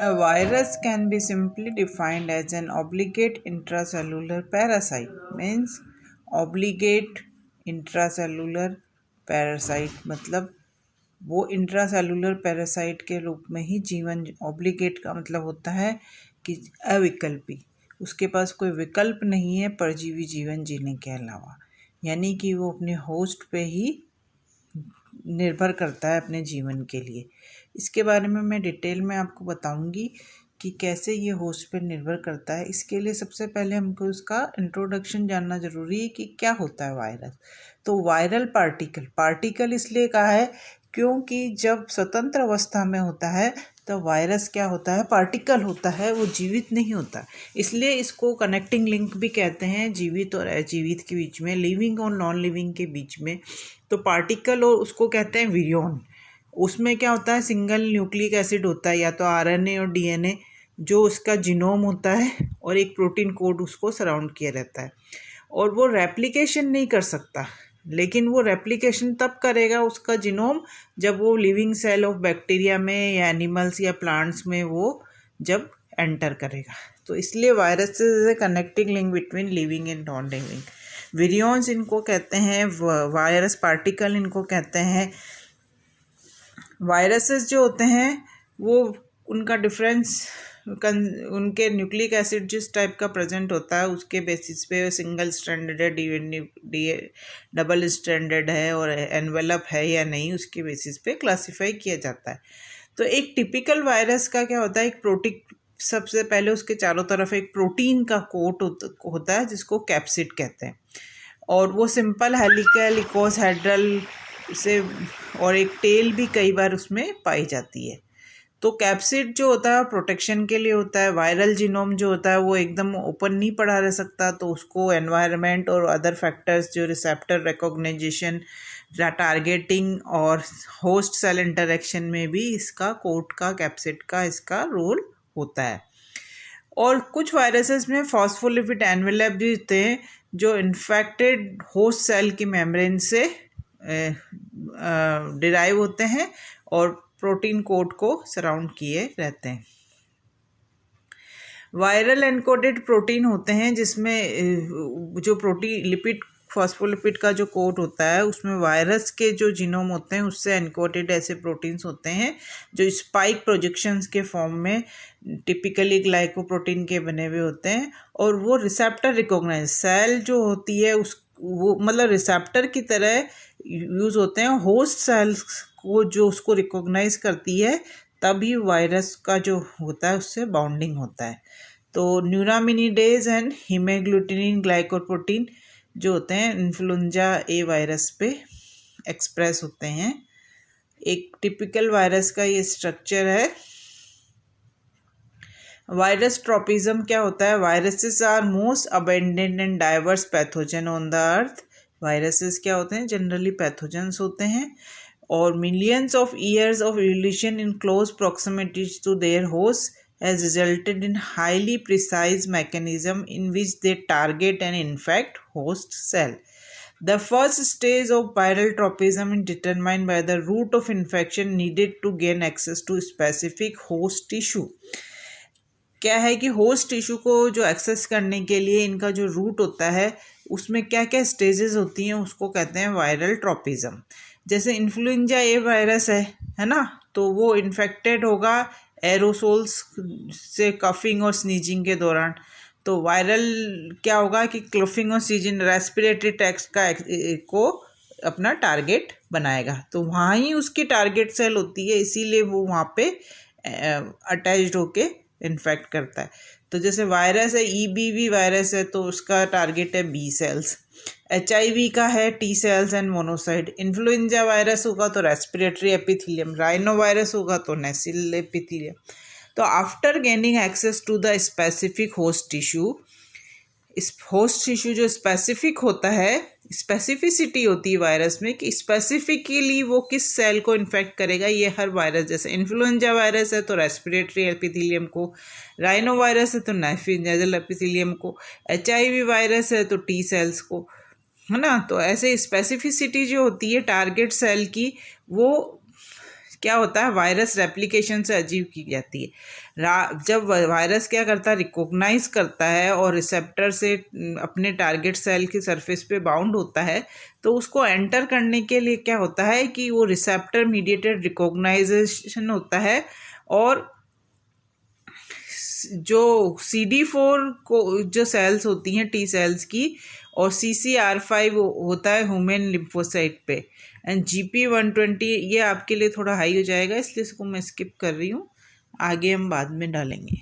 A virus can be simply defined as an obligate intracellular parasite. Means obligate intracellular parasite मतलब वो intracellular parasite के रूप में ही जीवन, ऑब्लिगेट का मतलब होता है कि अविकल्पी, उसके पास कोई विकल्प नहीं है परजीवी जीवन जीने के अलावा, यानी कि वो अपने होस्ट पे ही निर्भर करता है अपने जीवन के लिए। इसके बारे में मैं डिटेल में आपको बताऊंगी कि कैसे ये होस्ट पर निर्भर करता है। इसके लिए सबसे पहले हमको उसका इंट्रोडक्शन जानना ज़रूरी है कि क्या होता है वायरस। तो वायरल पार्टिकल इसलिए कहा है क्योंकि जब स्वतंत्र अवस्था में होता है तो वायरस क्या होता है, पार्टिकल होता है, वो जीवित नहीं होता। इसलिए इसको कनेक्टिंग लिंक भी कहते हैं, जीवित और अजीवित के बीच में, लिविंग और नॉन लिविंग के बीच में। तो पार्टिकल और उसको कहते हैं विरियन। उसमें क्या होता है, सिंगल न्यूक्लिक एसिड होता है, या तो आरएनए और डीएनए जो उसका जीनोम होता है, और एक प्रोटीन कोड उसको सराउंड किया रहता है। और वो रेप्लिकेशन नहीं कर सकता, लेकिन वो रेप्लिकेशन तब करेगा उसका जीनोम जब वो लिविंग सेल ऑफ बैक्टीरिया में या एनिमल्स या प्लांट्स में वो जब एंटर करेगा। तो इसलिए virus is a connecting link between living and non living. Virions इनको कहते हैं, वायरस पार्टिकल इनको कहते हैं। वायरसेस जो होते हैं वो उनका डिफरेंस उनके न्यूक्लिक एसिड जिस टाइप का प्रेजेंट होता है उसके बेसिस पे सिंगल स्ट्रैंडेड है, डबल स्ट्रैंडेड है और एनवेलप है या नहीं, उसके बेसिस पे क्लासिफाई किया जाता है। तो एक टिपिकल वायरस का क्या होता है, एक प्रोटीन, सबसे पहले उसके चारों तरफ एक प्रोटीन का कोट होता है जिसको कैप्सिड कहते हैं, और वो सिंपल हेलिकल इकोसहेड्रल से, और एक टेल भी कई बार उसमें पाई जाती है। तो कैप्सिड जो होता है प्रोटेक्शन के लिए होता है। वायरल जीनोम जो होता है वो एकदम ओपन नहीं पड़ा रह सकता, तो उसको एनवायरनमेंट और अदर फैक्टर्स जो रिसेप्टर रिकॉग्निशन, टारगेटिंग और होस्ट सेल इंटरेक्शन में भी इसका कोट का, कैप्सिड का इसका रोल होता है। और कुछ वायरसेस में फॉस्फोलिपिड एनवेलप भी होते हैं जो इन्फेक्टेड होस्ट सेल की मेम्ब्रेन से डिराइव होते हैं और प्रोटीन कोड को सराउंड किए रहते हैं। वायरल एन्कोडेड प्रोटीन होते हैं जिसमें जो प्रोटीन लिपिड, फॉस्फोलिपिड का जो कोड होता है उसमें वायरस के जो जीनोम होते हैं उससे एन्कोडेड ऐसे प्रोटीन्स होते हैं जो स्पाइक प्रोजेक्शंस के फॉर्म में टिपिकली ग्लाइकोप्रोटीन के बने हुए होते हैं, और वो रिसेप्टर रिकॉग्नाइज सेल जो होती है उस वो मतलब रिसेप्टर की तरह यूज़ होते हैं होस्ट सेल्स को जो उसको रिकॉग्नाइज करती है, तभी वायरस का जो होता है उससे बाउंडिंग होता है। तो न्यूरामिनिडेज एंड हीमोग्लूटिनिन ग्लाइकोप्रोटीन जो होते हैं इन्फ्लुएंजा ए वायरस पे एक्सप्रेस होते हैं। एक टिपिकल वायरस का ये स्ट्रक्चर है। वायरस ट्रोपिज्म क्या होता है, viruses are most abundant and diverse pathogen on the earth. Viruses क्या होते हैं, जनरली पैथोजेंस होते हैं, और millions of years of evolution in close proximity to their hosts has resulted in highly precise mechanism in which they target and infect host cell. The first stage of viral tropism is determined by the route of infection needed to gain access to specific host tissue. क्या है कि host tissue को जो access करने के लिए इनका जो रूट होता है उसमें क्या क्या स्टेजेस होती हैं उसको कहते हैं वायरल ट्रोपिज्म। जैसे इन्फ्लुएंजा ए वायरस है ना, तो वो इन्फेक्टेड होगा एरोसोल्स से कफिंग और स्नीजिंग के दौरान। तो वायरल क्या होगा कि क्लफिंग और स्नीजिंग रेस्पिरेटरी ट्रैक्ट का को अपना टारगेट बनाएगा, तो वहाँ ही उसकी टारगेट सेल होती है, इसीलिए वो वहाँ पे अटैच्ड होके इन्फेक्ट करता है। तो जैसे वायरस है EBV वायरस है तो उसका टारगेट है बी सेल्स। HIV का है T cells and monocyte. Influenza virus होगा तो रेस्पिरेटरी एपिथेलियम। राइनो वायरस होगा तो नेसिल एपिथेलियम। तो after gaining access to the specific host tissue, इस होस्ट टिश्यू जो स्पेसिफिक होता है, स्पेसिफिसिटी होती है वायरस में कि स्पेसिफिकली वो किस सेल को इन्फेक्ट करेगा। ये हर वायरस, जैसे इन्फ्लुएंजा वायरस है तो रेस्पिरेटरी एपिथेलियम को, राइनो वायरस है तो नेजल एपिथेलियम को, HIV वायरस है तो T सेल्स को, है ना। तो ऐसे स्पेसिफिसिटी जो होती है टारगेट सेल की, वो क्या होता है वायरस रेप्लिकेशन से अचीव की जाती है। जब वायरस क्या करता है, रिकॉग्नाइज करता है और रिसेप्टर से अपने टारगेट सेल की सरफेस पे बाउंड होता है, तो उसको एंटर करने के लिए क्या होता है कि वो रिसेप्टर मीडिएटेड रिकॉग्नाइजेशन होता है, और जो CD4 को जो सेल्स होती हैं टी सेल्स की, और CCR5 होता है ह्यूमन लिम्फोसाइट पे, एंड GP120 ये आपके लिए थोड़ा हाई हो जाएगा, इसलिए इसको मैं स्किप कर रही हूँ, आगे हम बाद में डालेंगे।